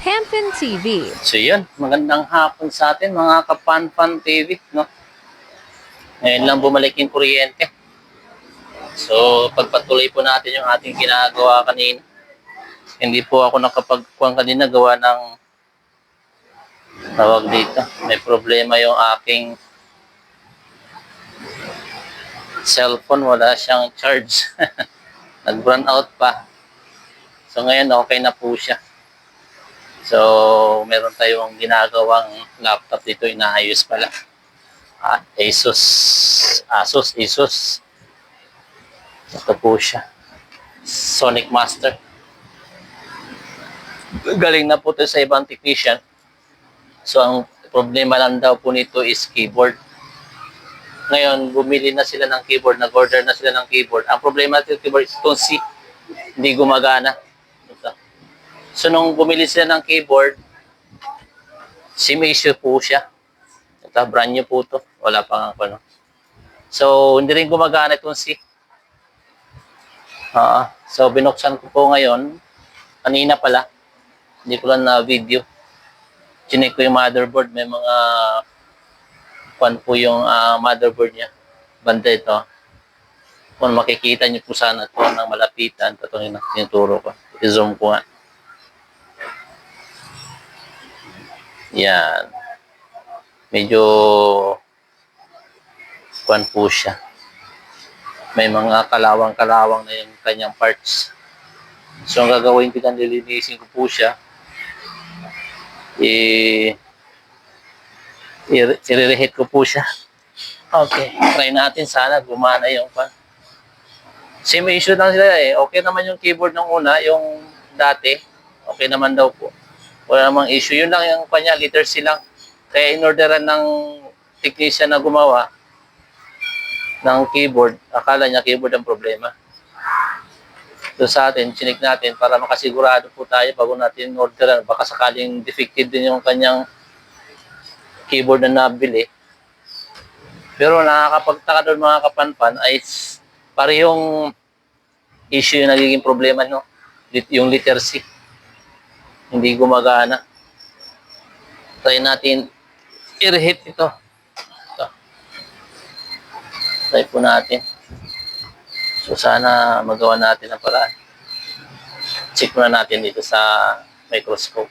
Panfan TV. So yun, magandang hapon sa atin mga kapanpan TV, no? Ngayon lang bumalik yung kuryente. So pagpatuloy po natin yung ating ginagawa kanina. Hindi po ako nakapagkuhan kanina gawa ng tawag dito. May problema yung aking cellphone, wala siyang charge. Nag-run out pa. So ngayon okay na po siya. So, meron tayong ginagawang laptop dito, inaayos pala. Asus. Ito po siya. Sonic Master. Galing na po ito sa ibang technician. So, ang problema lang daw po nito is keyboard. Ngayon, bumili na sila ng keyboard, nag-order na sila ng keyboard. Ang problema nito keyboard is itong C, hindi gumagana. So, nung bumili sila ng keyboard, SIM issue po siya. Ito, brand new po ito. Wala pang ano. So, hindi rin gumagana itong C. So, binuksan ko po ngayon. Kanina pala. Hindi ko lang na video. Chinek ko yung motherboard. May mga po yung motherboard niya. Banda ito. Kung makikita niyo po sana ito ng malapitan, ito yung tinuturo ko. I-zoom ko nga. Yan. Medyo po siya. May mga kalawang-kalawang na yung kanyang parts. So, ang gagawin ko dyan, nilinisin ko po siya. I-reheat ko po siya. Okay. Try natin sana gumana yung pan. Same issue lang sila eh. Okay naman yung keyboard ng una, yung dati. Okay naman daw po. Wala namang issue. Yun lang yung kanya, literacy lang. Kaya inorderan ng technician na gumawa ng keyboard. Akala niya keyboard ang problema. So sa atin, chinik natin para makasigurado po tayo bago natin inorderan. Baka sakaling defective din yung kanyang keyboard na nabili. Pero nakakapagtaka doon mga kapanpan ay parehong issue yung nagiging problema, no? Yung literacy. Hindi gumagana. Try natin i-reheat ito. Try po natin. So sana magawa natin ang paraan. Check muna natin dito sa microscope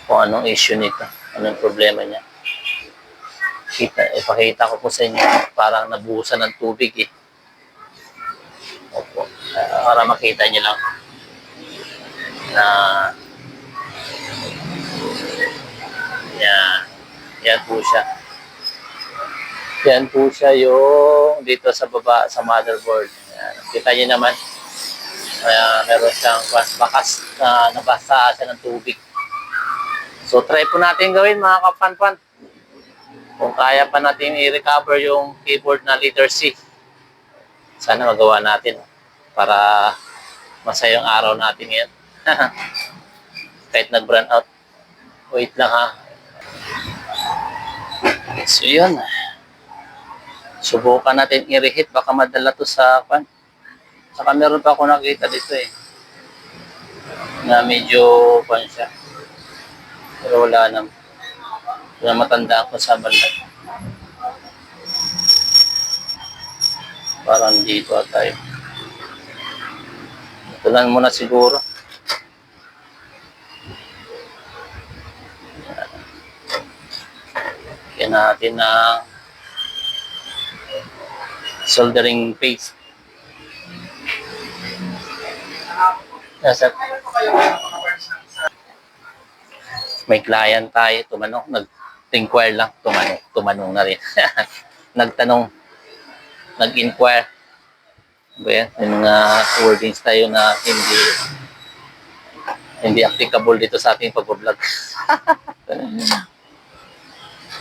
kung anong issue nito. Anong problema niya. Ipakita ko po sa inyo. Parang nabuhusan ng tubig eh. Opo. Para makita niyo lang na yan po siya. Yan po siya yung dito sa baba sa motherboard. Yan. Kita niyo naman meron siyang bakas na nabasa siya ng tubig. So try po natin gawin mga kapanpan. Kung kaya pa natin i-recover yung keyboard na letter C. Sana magawa natin para masayang araw natin yan. Kahit nag-brand out. Wait lang ha. So yun. Subukan natin i-reheat. Baka madala to sa pan. Saka meron pa ako nakita dito eh. Na medyo pan siya. Pero wala naman. Kaya matandaan ko sa banda. Parang dito tayo. Ito lang muna siguro. Kaya natin na soldering paste. May client tayo, tumanong, nag-inquire lang, tumanong na rin. Nagtanong, nag-inquire. Ba yan? May mga wordings tayo na hindi applicable dito sa ating pag-vlog.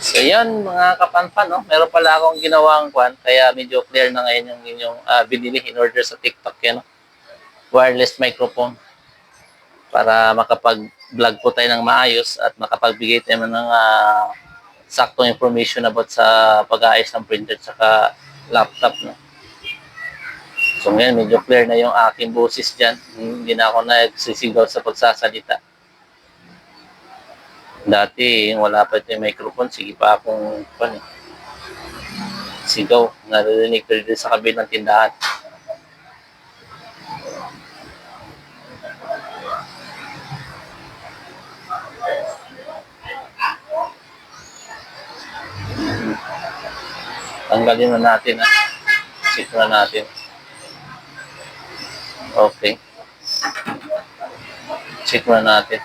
So yan mga kapanpan, no? Meron pala akong ginawang kwan, kaya medyo clear na ngayon yung inyong binili in order sa TikTok yan, no? Wireless microphone para makapag-vlog po tayo ng maayos at makapagbigay tayo ng saktong information about sa pag-aayos ng printer at laptop, no? So ngayon medyo clear na yung aking boses dyan. Hindi na ako nagsisigaw sa pagsasalita. Dati, wala pa ito yung microphone, sige pa akong sigaw. Narinig ko rin sa kabilang tindahan. Tanggalin na natin, ha. Check na natin. Okay. Check na natin.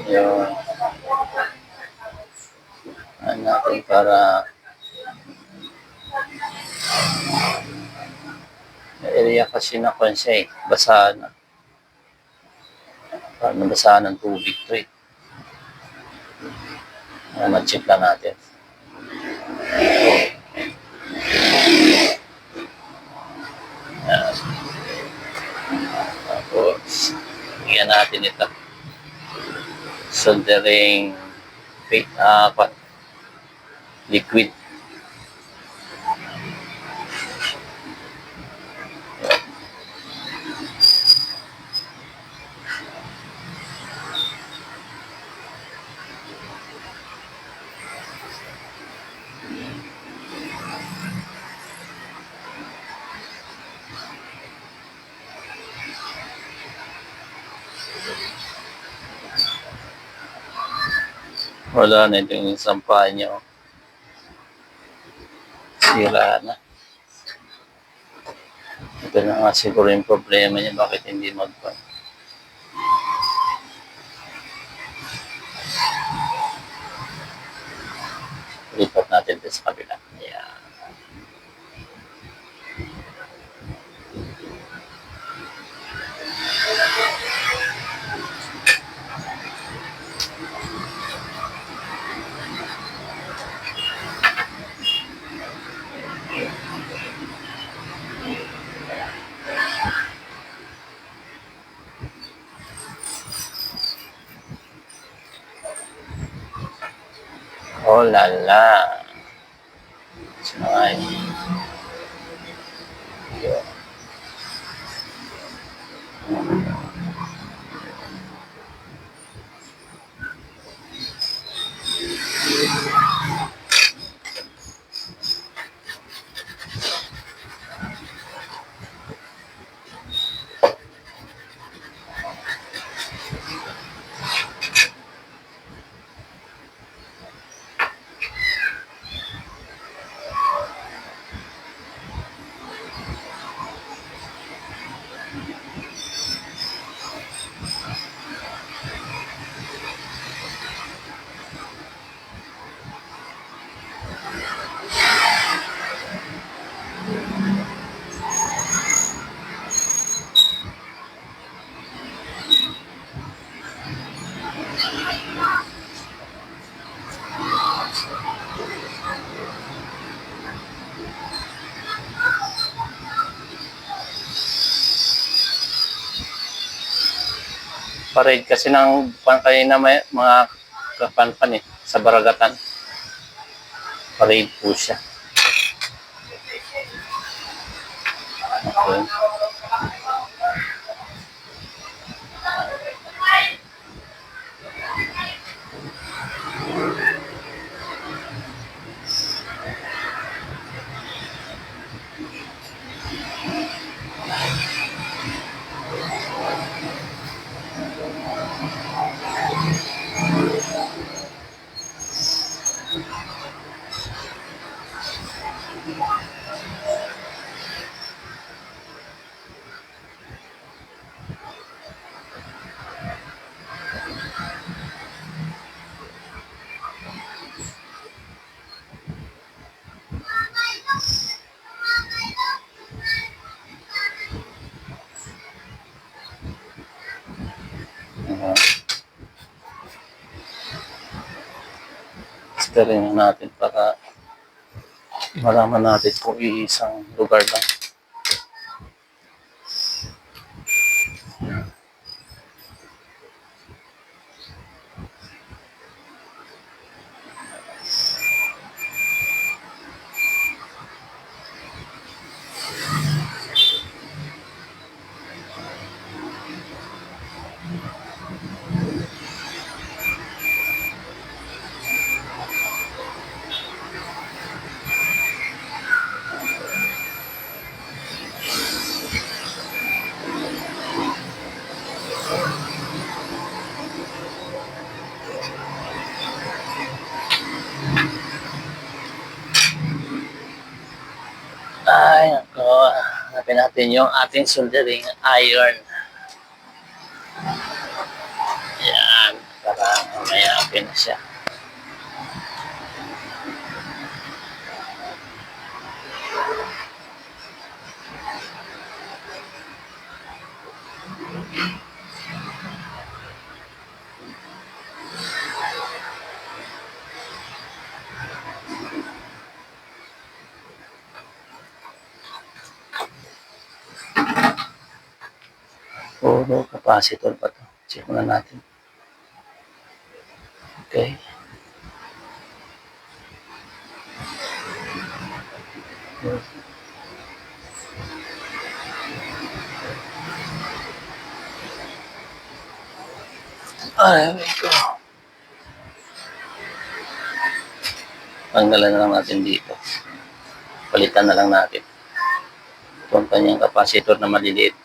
Yun. Ano natin para area kasi na siya basahan na. Parang nabasahan ng tubig to eh. Ma-check lang natin. Tapos, bigyan natin ito. Soldering liquid. Wala na ito yung sampahan niya. Sira na. Ito na nga siguro yung problema niya, bakit hindi magpan. Lipat natin ito sa kabila. Ayan. Oh la la. Sinangay. Parade kasi ng kanina may mga kapanpan eh, sa Baragatan. Parade po siya. Okay. Steering natin para malaman natin kung iisang lugar lang. Ay, nako. Hanapin natin yung ating soldering iron. Yan. Para mamaya open na siya. Puro capacitor pa to. Check muna natin. Okay. Ay, ko. Tanggalan na lang natin dito. Palitan na lang natin. Itong kanyang capacitor na maliliit.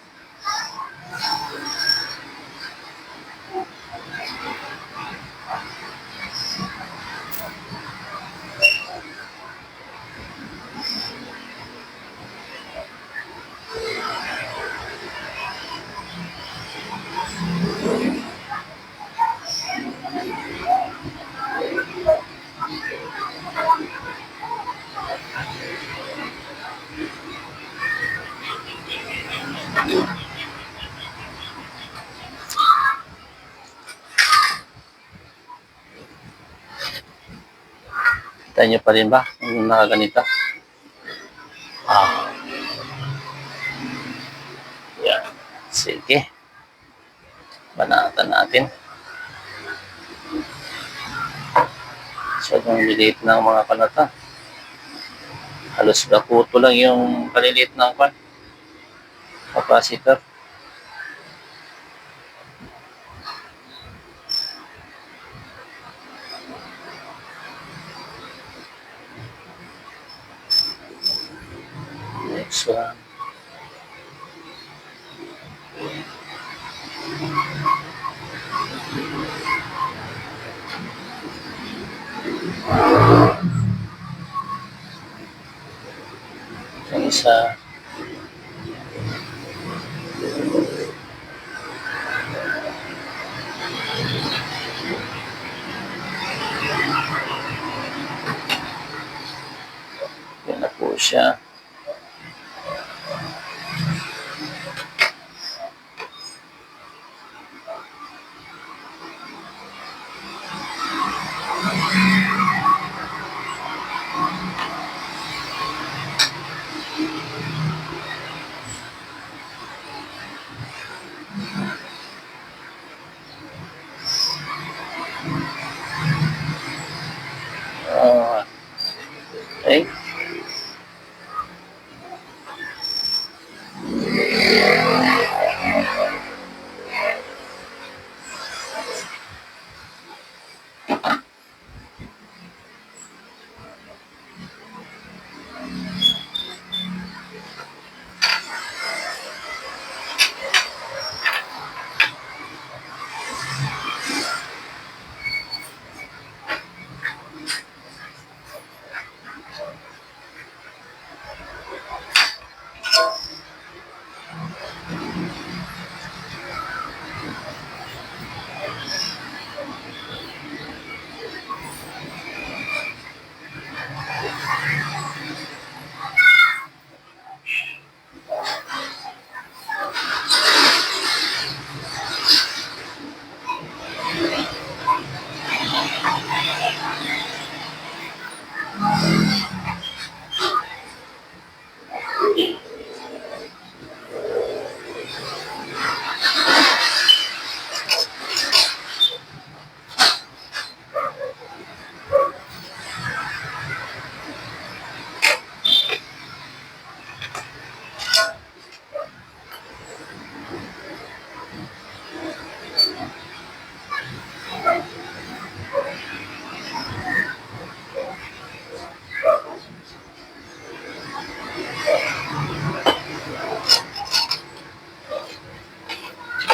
Kita nyo pa rin ba? Yung nakaganito? Ah. Yan. Sige. Banatan natin. So, yung liliit ng mga kanata. Halos dakuto lang yung kaliliit ng capacitor. Next one. Yung isa. Yan na po siya. Okay.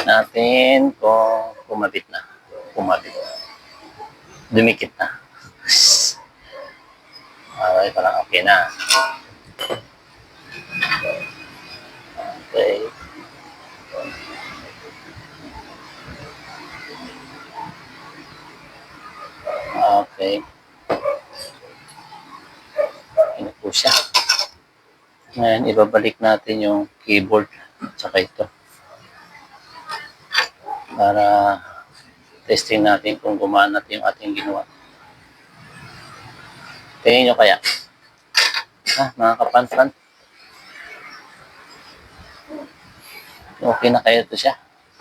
natin kung kumabit na. Kumabit. Dumikit na. Okay, parang okay na. Okay. Okay. Ano po siya. Ngayon, ibabalik natin yung keyboard at saka ito. Para testing natin kung gumana yung ating ginawa. Tingin nyo kaya? Mga kapanpan. Okay na kaya ito siya?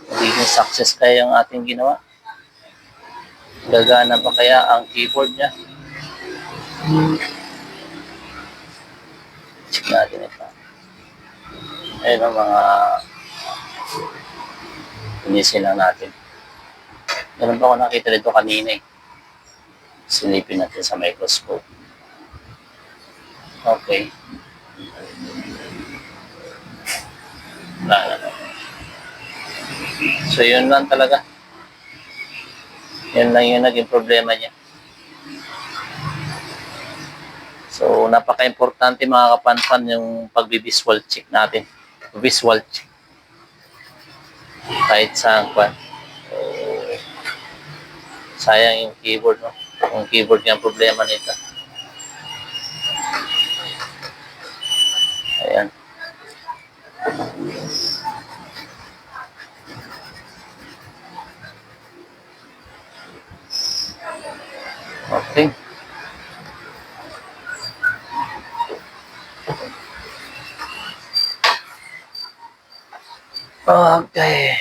Magiging success kaya yung ating ginawa? Gagana pa kaya ang keyboard niya? Check natin ito. Ayun ang mga inisin lang natin. Meron pa ako nakita dito kanina eh. Silipin natin sa microscope. Okay. Wala na. So yun lang talaga. Yan lang yung naging problema niya. So napaka-importante mga kapanpan yung pag-visual check natin. Visual check. Kahit saan pa. So, sayang yung keyboard, no? Yung keyboard yung problema nito. Ayan. Okay. Okay.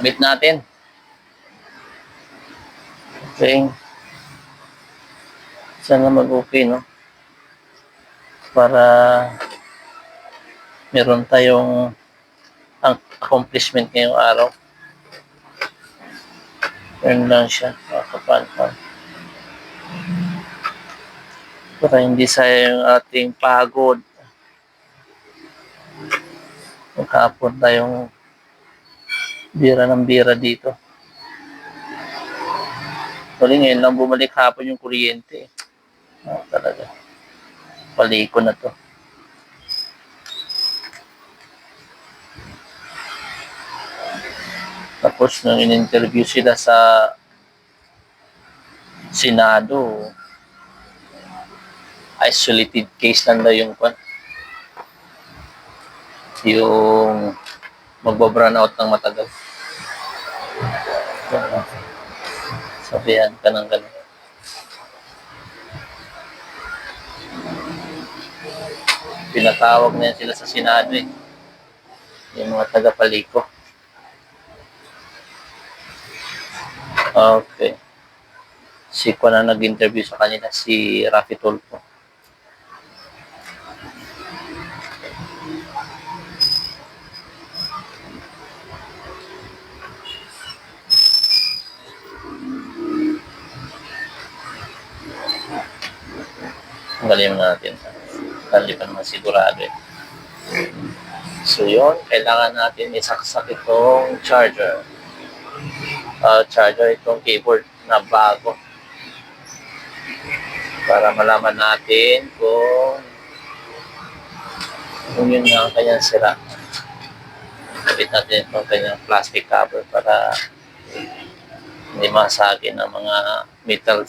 Kabit natin. Okay. Sana mag-okay, no? Para meron tayong accomplishment ngayong araw. Yan lang siya, makapanpan. Para hindi sayang ating pagod. Maghapon tayong bira ng bira dito. Tuloy ngayon lang bumalik hapon yung kuryente. Talaga. Paliko na to. Tapos nung in-interview sila sa Senado, isolated case lang daw yung magbabrun out ng matagal. Sabihan ka ng gano'n. Pinatawag na yan sila sa Senado eh. Yung mga taga-Paliko. Okay. Si Kwan na nag-interview sa kanila, si Rafi Tulfo. Tanggalin mo natin. Hindi pa naman sigurado eh. So yun, kailangan natin isaksak itong charger. Charger itong keyboard na bago. Para malaman natin kung yun nga ang kanyang sira. Kapit natin itong kanyang plastic cover para hindi masagin ng mga metal.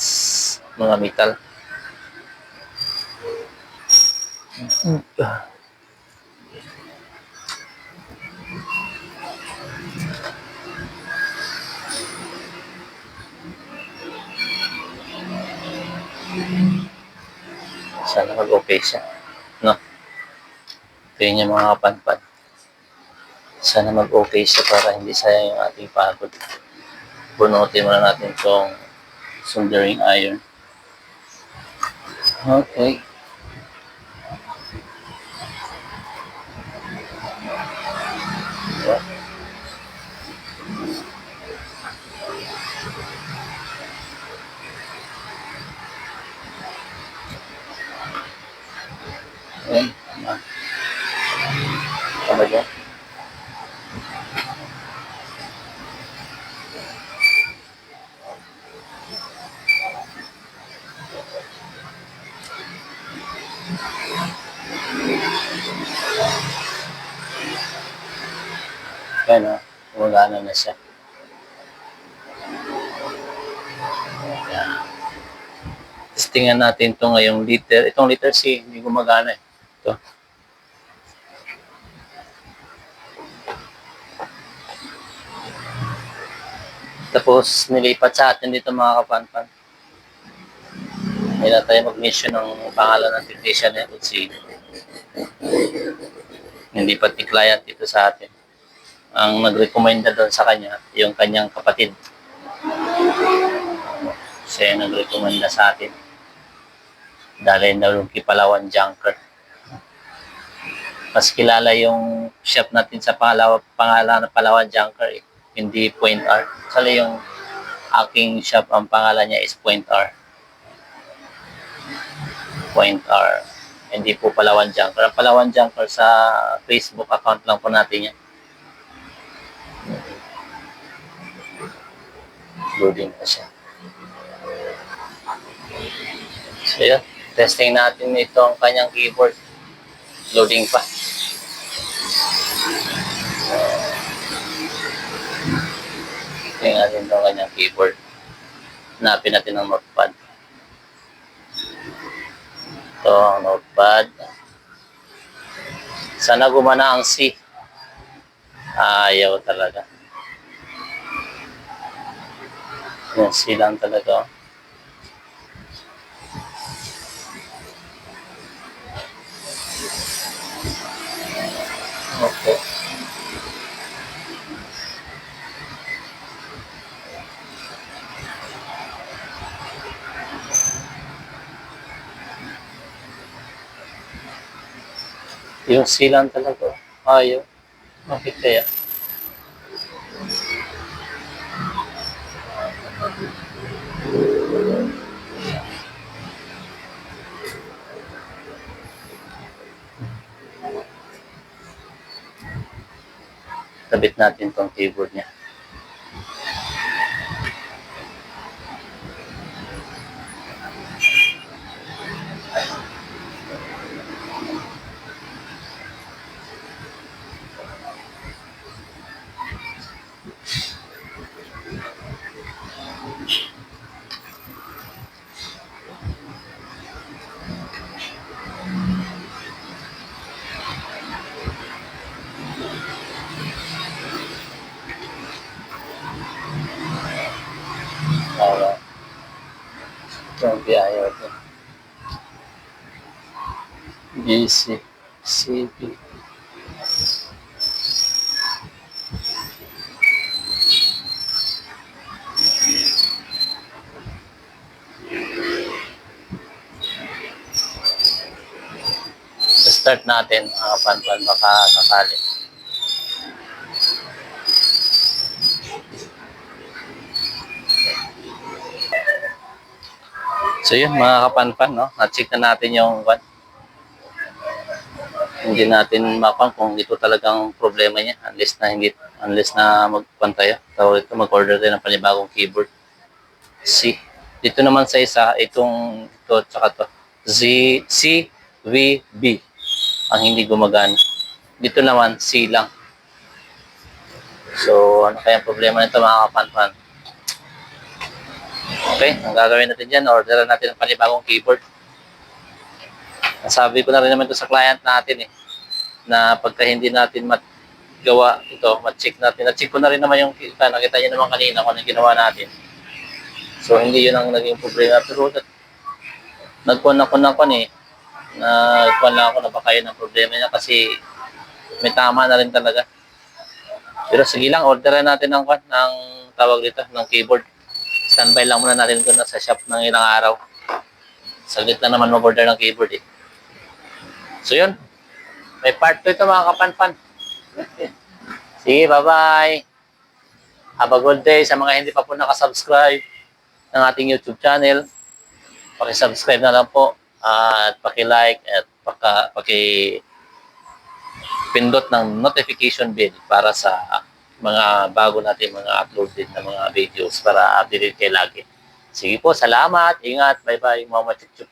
Sana mag-okay siya. No? Ito yun yung mga kapanpan. Sana mag-okay siya para hindi sayang yung ating pagod. Bunutin muna natin itong soldering iron. Okay. Ayan. Talaga. Ayan o. Gumagana na siya. Ayan. Testingan natin ito ngayong liter. Itong liter C, hindi gumagana eh. Ito. Tapos, nilipat sa atin dito mga kapanpan. Hindi na tayo mag-mission ng pangalan ng technician na si hindi pati client dito sa atin. Ang nag-recommend na doon sa kanya, yung kanyang kapatid. Siya yung nag-recommend na sa atin. Dahil na yung Kipalawan Junker. Mas kilala yung shop natin sa pangalan ng Palawan Junker eh. Hindi Point R. Sali yung aking shop, ang pangalan niya is Point R. Point R. Hindi po Palawan Junker. Ang Palawan Junker sa Facebook account lang po natin yan. Loading pa siya. So yun, testing natin ito ang kanyang keyboard. Loading pa. Testing natin ito ang kanyang keyboard. Hanapin natin ang notepad. Ito ang notepad. Sana gumana ang C. Ayaw talaga. Yan, C lang talaga. Okay. Yung C lang talaga. Ayaw. Bakit kaya? Tabit natin tong keyboard niya. Para ito ang biyahe ito. BC, CB. Start natin ang panpan baka sakali. So yun mga kapanpan, no? Na-check na natin yung hindi natin mapang kung ito talagang problema niya unless na magpan tayo. Tawag ito, mag-order tayo ng panibagong keyboard. C. Dito naman sa isa, itong ito tsaka to. C, V, B ang hindi gumagana. Dito naman C lang. So ano kaya ang problema nito mga kapanpan? Okay, ang gagawin natin dyan, orderan natin ng panibagong keyboard. Nasabi ko na rin naman ito sa client natin eh, na pagka hindi natin magawa ito, ma-check natin. Na-check ko na rin naman yung nakita niyo naman kanina kung ano ginawa natin. So hindi yun ang naging problema. Pero nagkuhan ako eh. Nagkuhan lang ako na baka yun ang problema niya kasi may tama na rin talaga. Pero sige lang, orderan natin ng tawag dito, ng keyboard. Standby lang muna natin ito na sa shop ng ilang araw. Saglit na naman mag-order ng keyboard eh. So yun. May part 2 ito mga kapanpan. Sige, bye-bye. Have a good day sa mga hindi pa po nakasubscribe ng ating YouTube channel. Paki-subscribe na lang po at paki-like at pindot ng notification bell para sa mga bago natin mga uploaded na mga videos para updated kayo lagi. Sige po, salamat. Ingat. Bye-bye. Mama Chup Chup.